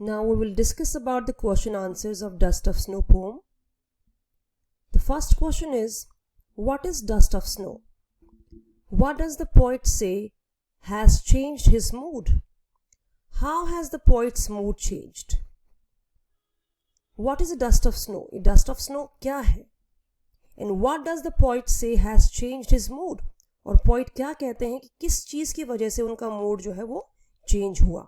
Now we will discuss about the question answers of Dust of Snow poem. The first question is, what is dust of snow? What does the poet say has changed his mood? How has the poet's mood changed? What is a dust of snow? A dust of snow क्या है? And what does the poet say has changed his mood? और poet क्या कहते हैं कि किस चीज की वजह से उनका मूड जो है वो चेंज हुआ?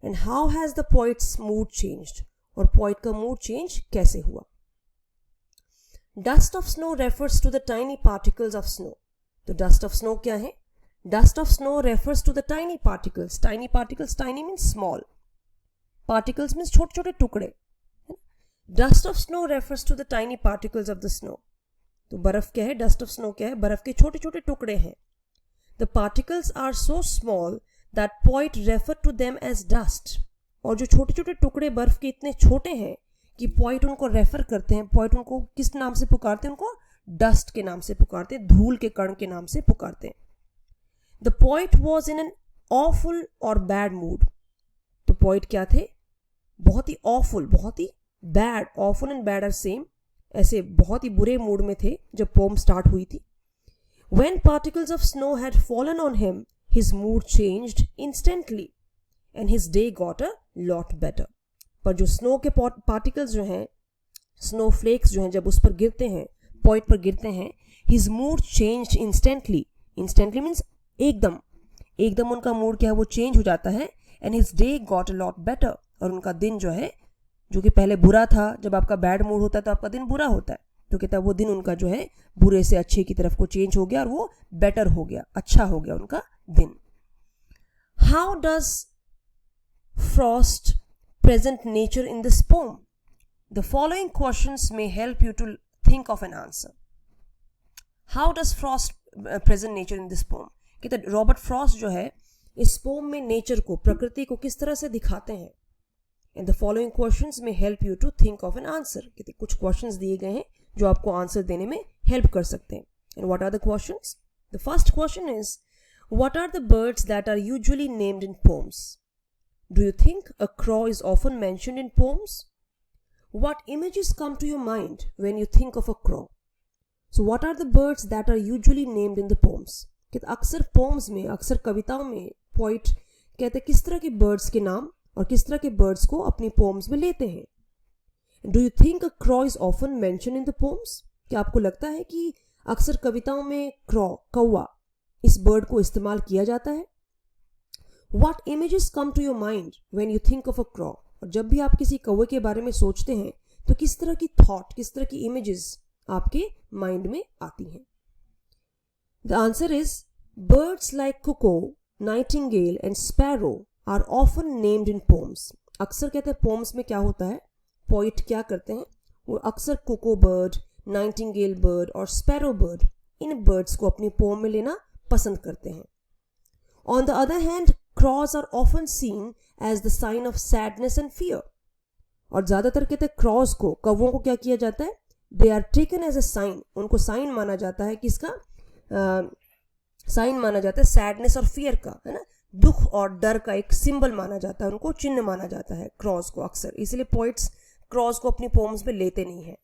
And how has the poet's mood changed? और poet का mood change कैसे हुआ? Dust of snow refers to the tiny particles of snow. तो dust of snow क्या है? Dust of snow refers to the tiny particles. Tiny particles, tiny means small. Particles means छोटे छोटे टुकड़े. Dust of snow refers to the tiny particles of the snow. तो बर्फ क्या है? Dust of snow क्या है? बर्फ के छोटे छोटे टुकड़े हैं. The particles are so small that poet refer to them as dust. और जो छोटे छोटे टुकड़े बर्फ के इतने छोटे हैं कि poet उनको रेफर करते हैं. poet उनको किस नाम से पुकारते हैं? उनको डस्ट के नाम से पुकारते हैं, धूल के कण के नाम से पुकारते हैं. The poet was in an awful or bad mood. तो poet क्या थे? बहुत ही awful, बहुत ही bad. Awful and bad are same. ऐसे बहुत ही बुरे मूड में थे जब पोम स्टार्ट हुई थी. When particles of snow had fallen on him, his mood changed instantly and his day got a lot better. पर जो स्नो के पार्टिकल्स जो हैं, स्नो फ्लेक्स जो हैं, जब उस पर गिरते हैं, पॉइंट पर गिरते हैं, his mood changed instantly. Instantly means एकदम उनका मूड क्या है वो चेंज हो जाता है. and his day got a lot better. और उनका दिन जो है, जो कि पहले बुरा था, जब आपका बैड मूड होता है तो आपका दिन बुरा होता है, तो कहता है वो दिन उनका जो है बुरे से अच्छे की तरफ को चेंज हो गया और वो बेटर हो गया, अच्छा हो गया उनका दिन. How does Frost present nature in this poem? The following questions may help you to think of an answer. How does Frost present nature in this poem? कहते रॉबर्ट फ्रॉस्ट जो है इस पोम में नेचर को, प्रकृति को किस तरह से दिखाते हैं. And the following questions may help you to think of an answer. कहते कुछ questions दिए गए हैं जो आपको आंसर देने में हेल्प कर सकते हैं. And what are the questions? The first question is, what are the birds that are usually named in poems? Do you think a crow is often mentioned in poems? What images come to your mind when you think of a crow? So what are the birds that are usually named in the poems? कहते अक्सर poems में, अक्सर कविताओं में poet कहते किस तरह के birds के नाम और किस तरह के birds को अपनी poems में लेते हैं. Do you think a crow is often mentioned in the poems? क्या आपको लगता है कि अक्सर कविताओं में crow, कौवा, इस bird को इस्तेमाल किया जाता है? What images come to your mind when you think of a crow? और जब भी आप किसी कौवे के बारे में सोचते हैं तो किस तरह की thought, किस तरह की images आपके mind में आती हैं? The answer is, birds like cuckoo, nightingale and sparrow are often named in poems. अक्सर कहते हैं poems में क्या होता है, poet क्या करते हैं, वो अक्सर cuckoo bird, nightingale bird और sparrow bird, इन birds को अपनी poem में लेना पसंद करते हैं. On the other hand, crows are often seen as the sign of sadness and fear. और ज़्यादातर कहते हैं crows को, कौवों को क्या किया जाता है, they are taken as a sign, उनको sign माना जाता है, किसका साइन माना जाता है सैडनेस और फियर का, है ना, दुख और डर का एक सिंबल माना जाता है, उनको चिन्ह माना जाता है क्रॉस को अक्सर. इसलिए पोइट्स क्रॉस को अपनी पोम्स में लेते नहीं हैं.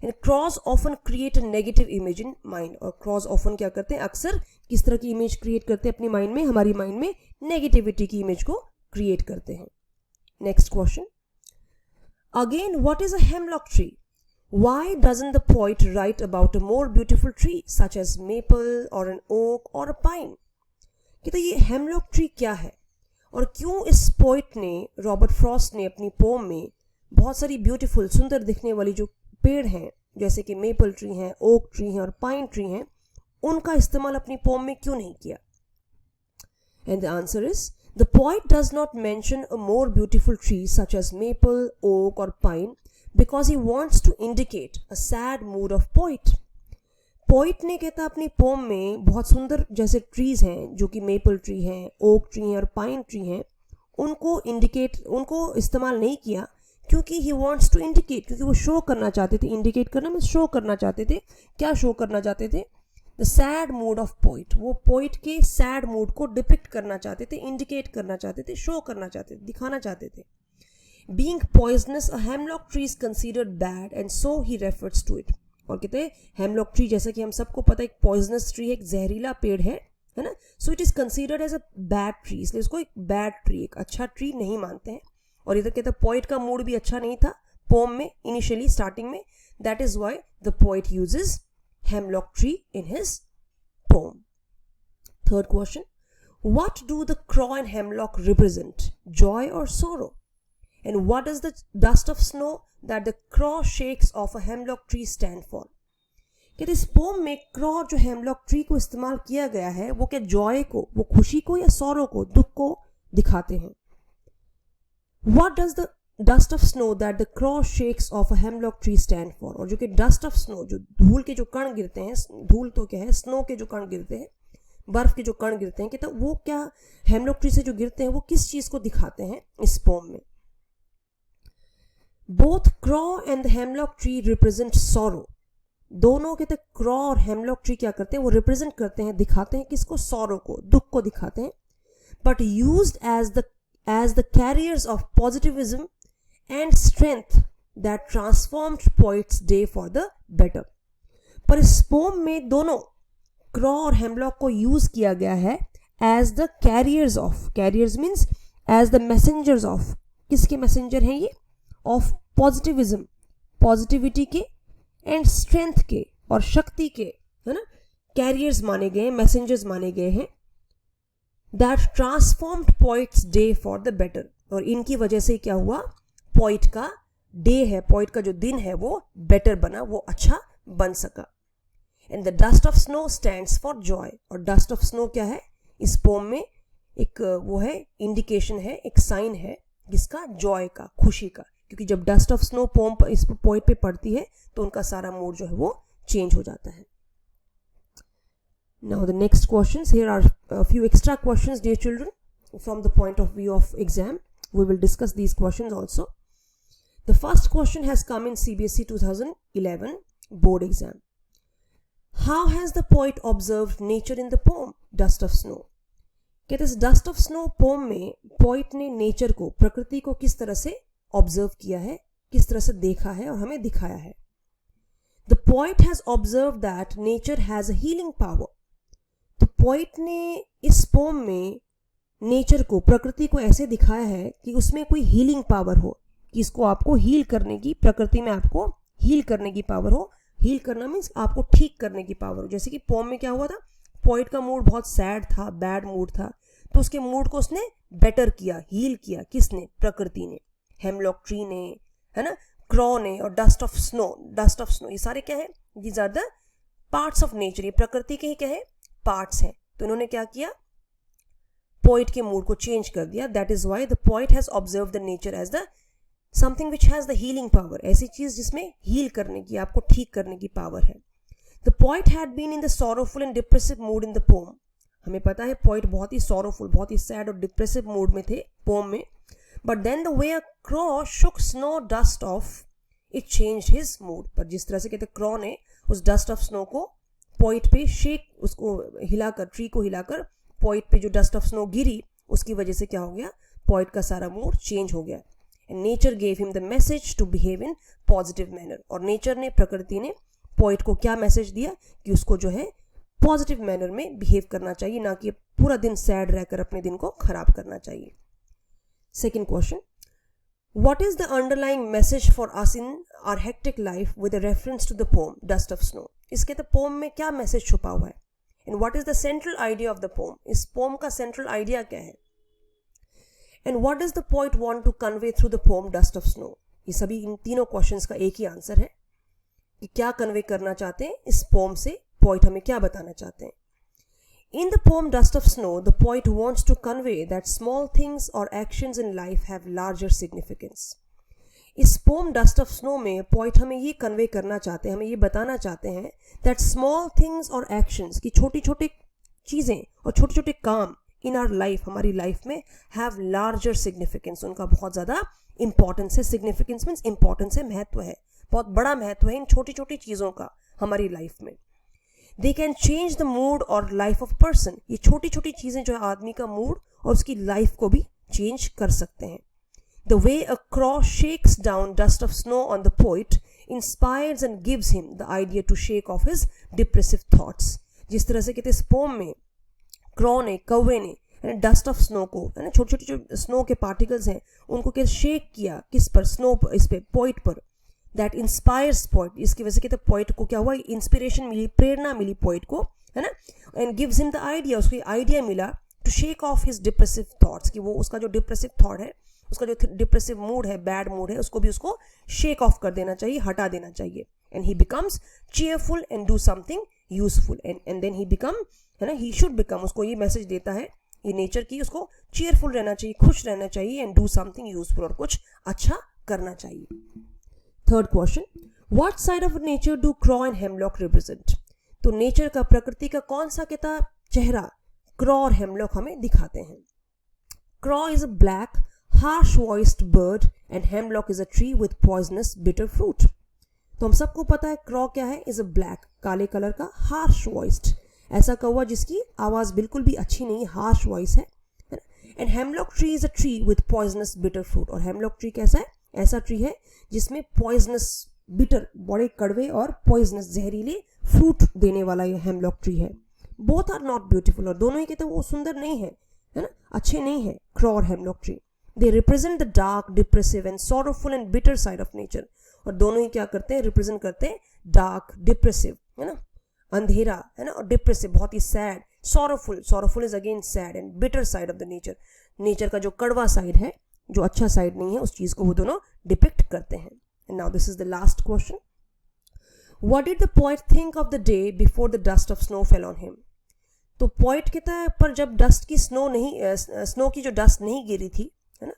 And cross often create a negative image in mind. और क्रॉस ऑफन क्या करते हैं, अक्सर किस तरह की इमेज क्रिएट करते हैं अपनी माइंड में, हमारी माइंड में नेगेटिविटी की इमेज को क्रिएट करते हैं. Next question, again what is a hemlock tree? Why doesn't the poet write about a more beautiful tree such as maple or an oak or a pine? कहते ये hemlock tree क्या है और क्यों इस पोइट ने, रॉबर्ट फ्रॉस्ट ने अपनी पोम में बहुत सारी ब्यूटीफुल, सुंदर दिखने वाली जो पेड़ हैं जैसे कि मेपल ट्री हैं, ओक ट्री हैं और पाइन ट्री हैं, उनका इस्तेमाल अपनी पोम में क्यों नहीं किया? And the answer is, the poet does not mention a more beautiful tree such as maple, oak or pine because he wants to indicate a sad mood of poet. Poet ने कहता अपनी pome में बहुत सुंदर जैसे trees हैं जो कि मेपल ट्री हैं, ओक ट्री हैं और पाइन ट्री हैं, उनको इस्तेमाल नहीं किया क्योंकि ही वांट्स टू इंडिकेट, क्योंकि वो शो करना चाहते थे. इंडिकेट करना मीन्स शो करना चाहते थे. क्या शो करना चाहते थे? The sad mood off poet. वो पोइट के सैड मूड को डिपिक्ट करना चाहते थे, इंडिकेट करना चाहते थे, शो करना चाहते थे, दिखाना चाहते थे. Being poisonous, a hemlock tree is considered bad and so he refers to it. और कहते हैं हेमलॉक ट्री जैसा कि हम सबको पता है एक पॉइजनस ट्री है, एक जहरीला पेड़ है ना, so it is considered as a bad tree, इसलिए उसको एक बैड ट्री, एक अच्छा ट्री नहीं मानते हैं. और इधर कहते हैं पोइट का मूड भी अच्छा नहीं था पोम में इनिशियली स्टार्टिंग में, that is why the poet uses hemlock tree in his poem. Third question, what do the crow and hemlock represent, joy or sorrow? And what does the dust of snow that the crow shakes off a hemlock tree stand for? कि इस pome में क्रॉ और जो hemlock tree को इस्तेमाल किया गया है वो क्या जॉय को, वो खुशी को या सौरो को, दुख को दिखाते हैं. What does the dust of snow that the crow shakes off a hemlock tree stand for? और जो कि dust of snow, जो धूल के जो कण गिरते हैं, धूल तो क्या है, स्नो के जो कण गिरते हैं, बर्फ के जो कण गिरते हैं, कहते हैं वो क्या हेमलॉक ट्री से जो गिरते हैं वो किस चीज को दिखाते हैं इस पोम में. Both क्रॉ and the hemlock tree represent sorrow. दोनों कहते हैं क्रॉ और हेमलॉक ट्री क्या करते हैं, वो रिप्रेजेंट करते हैं, दिखाते हैं किसको, सॉरो को, दुख को दिखाते हैं. But used as the carriers of positivism and strength that transformed poet's day for the better. पर इस पोम में दोनों क्रॉ और हेमलॉक को यूज किया गया है as the carriers of, carriers means as the messengers of, किसके मैसेंजर हैं ये, ऑफ पॉजिटिविज्म, पॉजिटिविटी के, एंड स्ट्रेंथ के और शक्ति के, है ना, कैरियर्स माने गए, मैसेंजर्स माने गए हैं. That transformed poet's day for the better. और इनकी वजह से क्या हुआ, पोइट का डे है, पोइट का जो दिन है वो बेटर बना, वो अच्छा बन सका. And the dust of snow stands for Joy. और डस्ट ऑफ स्नो क्या है इस पोम में, एक वो है, इंडिकेशन है, एक साइन है जिसका, जॉय का, खुशी का, क्योंकि जब डस्ट ऑफ स्नो पोम पर, इस पोइट पे पड़ती है तो उनका सारा मूड जो है वो चेंज हो जाता है. Now the next questions, here are a few extra questions, dear children, from the point of view of exam. We will discuss these questions also. The first question has come in CBSE 2011 board exam. How has the poet observed nature in the poem Dust of Snow? कहते हैं dust of snow pome में poet ने nature को, प्रकृति को किस तरह से ऑब्जर्व किया है, किस तरह से देखा है और हमें दिखाया है. The poet has observe that nature has a healing power. तो पोइट ने इस पोम में नेचर को, प्रकृति को ऐसे दिखाया है कि उसमें कोई हीलिंग पावर हो, कि इसको आपको हील करने की, प्रकृति में आपको हील करने की पावर हो. हील करना मीन्स आपको ठीक करने की पावर हो. जैसे कि पोम में क्या हुआ था, पोइट का मूड बहुत सैड था, बैड मूड था, तो उसके मूड को उसने बेटर किया, हील किया, किसने, प्रकृति ने, हेमलॉक ट्री ने, है ना, क्रॉ ने और dust of snow. Dust of snow ये सारे क्या है, these are the parts of nature, ये प्रकृति के ही क्या है, पार्ट्स हैं. तो इन्होंने क्या किया, पोइट के मूड को चेंज कर दिया. That is why the poet has observe the nature as the something which has the healing power, ऐसी चीज जिसमें हील करने की, आपको ठीक करने की पावर है. The poet had been in the sorrowful and depressive mood in the poem. हमें पता है पोइट बहुत ही सॉरोफुल, बहुत ही सैड और डिप्रेसिव मूड में थे पोम में. But then the way a crow shook snow dust off, it changed his mood. पर जिस तरह से कहते क्रॉ ने उस डस्ट ऑफ स्नो को पोइट पे शेक, उसको हिलाकर, ट्री को हिलाकर पोइट पे जो डस्ट ऑफ स्नो गिरी, उसकी वजह से क्या हो गया, पोइट का सारा मूड चेंज हो गया. And nature gave him the message to behave in positive manner. और नेचर ने, प्रकृति ने पोइट को क्या मैसेज दिया कि उसको जो है पॉजिटिव मैनर में बिहेव करना चाहिए, ना कि पूरा दिन सैड रहकर अपने दिन को खराब करना चाहिए. Second question, what is the underlying message for us in our hectic life with a reference to the poem Dust of Snow? इसके तो पोम में क्या मैसेज छुपा हुआ है, and what is the central idea of the poem? इस pome का central idea क्या है, and what does the poet want to convey through the poem Dust of Snow? ये सभी, इन तीनों क्वेश्चंस का एक ही आंसर है कि क्या कन्वे करना चाहते हैं इस पोम से, पोइट हमें क्या बताना चाहते हैं. In the poem Dust of Snow, the poet wants to convey that small things or actions in life have larger significance. इस poem Dust of Snow में poet हमें ये convey करना चाहते हैं, हमें ये बताना चाहते हैं that small things or actions, की छोटी छोटी चीज़ें और छोटे छोटे काम in our life, हमारी life में have larger significance, उनका बहुत ज़्यादा importance है. Significance means importance है, महत्व है, बहुत बड़ा महत्व है इन छोटी छोटी चीज़ों का हमारी लाइफ में. They can change the mood or life of a person. ये छोटी छोटी चीज़ें जो है आदमी का मूड और उसकी लाइफ को भी चेंज कर सकते हैं. The way a crow shakes down dust of snow on the poet inspires and gives him the idea to shake off his depressive thoughts. जिस तरह से कहते हैं पोम में क्रॉ ने, कौवे ने डस्ट ऑफ स्नो को, है ना, छोटे छोटे जो स्नो के पार्टिकल्स हैं उनको क्या शेक किया, किस पर, स्नो पर, इस पे पोइट पर. That inspires poet. इसकी वजह से कहते हैं पोइट को क्या हुआ, इंस्पिरेशन मिली, प्रेरणा मिली पोइट को, है ना. And gives him the idea, उसको आइडिया मिला to shake off his depressive thoughts, कि वो उसका जो डिप्रेसिव थॉट है, उसका जो डिप्रेसिव मूड है, बैड मूड है, उसको भी उसको शेक ऑफ कर देना चाहिए, हटा देना चाहिए. And he becomes cheerful and do something useful. And then he become, है ना, ही शुड बिकम, उसको ये मैसेज देता है ये नेचर की, उसको चीयरफुल रहना चाहिए, खुश रहना चाहिए, एंड डू समथिंग यूजफुल, और कुछ अच्छा करना चाहिए. Third question, what side of nature do क्रॉ and hemlock represent? तो नेचर का, प्रकृति का कौन सा कहता चेहरा क्रॉ और हेमलॉक हमें दिखाते हैं? Crow is a black harsh voiced bird and hemlock is a tree with poisonous bitter fruit. तो हम सबको पता है क्रॉ क्या है, इज अ ब्लैक, काले कलर का, हार्श वॉइस्ड, ऐसा कौवा जिसकी आवाज बिल्कुल भी अच्छी नहीं, हार्श वॉइस है. And hemlock tree is a tree with poisonous bitter fruit. और हेमलॉक ट्री कैसा है, ऐसा ट्री है जिसमें पॉइजनस बिटर, बड़े कड़वे और पॉइजनस जहरीले फ्रूट देने वाला ये हेमलॉक ट्री है. बोथ आर नॉट ब्यूटीफुल, और दोनों ही कहते हैं वो सुंदर नहीं है, है ना, अच्छे नहीं है क्रॉ और hemlock tree. They represent the dark, depressive and sorrowful and bitter side of nature. और दोनों ही क्या करते हैं, रिप्रेजेंट करते हैं डार्क, डिप्रेसिव, है ना, अंधेरा, है ना, और डिप्रेसिव, बहुत ही sad, sorrowful, sorrowful is again sad, and bitter side of the nature, nature का जो कड़वा साइड है, जो अच्छा साइड नहीं है, उस चीज को वो दोनों डिपिक्ट करते हैं. And now this is the last question. What did the poet think of the day before the dust of snow fell on him? तो पोइट कहता है पर जब डस्ट की स्नो की जो डस्ट नहीं गिरी थी, है ना,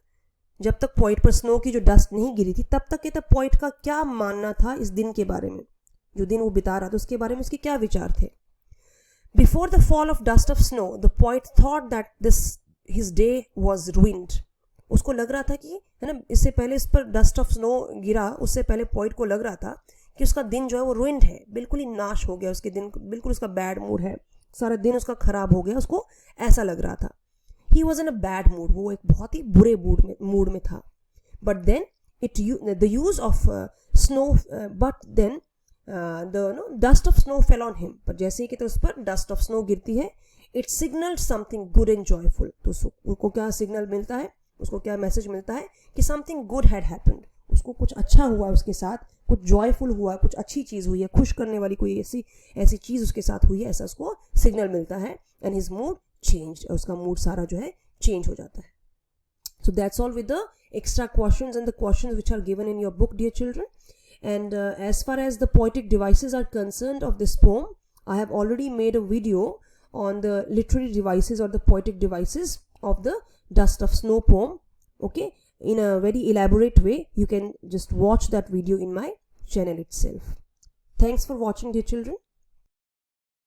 जब तक पोइट पर स्नो की जो डस्ट नहीं गिरी थी, तब तक कहता है पोइट का क्या मानना था इस दिन के बारे में, जो दिन वो बिता रहा था उसके बारे में उसके क्या विचार थे. Before the fall of dust of snow the poet thought that this his day was ruined. उसको लग रहा था कि, है ना, इससे पहले इस पर डस्ट ऑफ स्नो गिरा, उससे पहले पोइट को लग रहा था कि उसका दिन जो है वो ruined है, बिल्कुल ही नाश हो गया, उसके दिन बिल्कुल, उसका बैड मूड है, सारा दिन उसका खराब हो गया, उसको ऐसा लग रहा था. He was in a bad mood, वो एक बहुत ही बुरे मूड में था. But then the use of snow, but then the dust of snow fell on him. पर जैसे ही कि तो उस पर dust of snow गिरती है, it signaled something good and joyful. तो उसको क्या सिग्नल मिलता है, उसको क्या मैसेज मिलता है कि something good had happened. उसको कुछ अच्छा हुआ उसके साथ, कुछ जॉयफुल हुआ, कुछ अच्छी चीज़ हुई है, खुश करने वाली कोई ऐसी चीज़ उसके साथ हुई है, ऐसा उसको सिग्नल मिलता है. एंड हिज मूड चेंज, उसका मूड सारा जो है चेंज हो जाता है. So that's all with the extra questions and the questions which are given in your book, dear children. And as far as the poetic devices are concerned of this poem, I have already made a video on the literary devices or the poetic devices of the Dust of Snow poem. Okay, in a very elaborate way. You can just watch that video in my channel itself. Thanks for watching, dear children.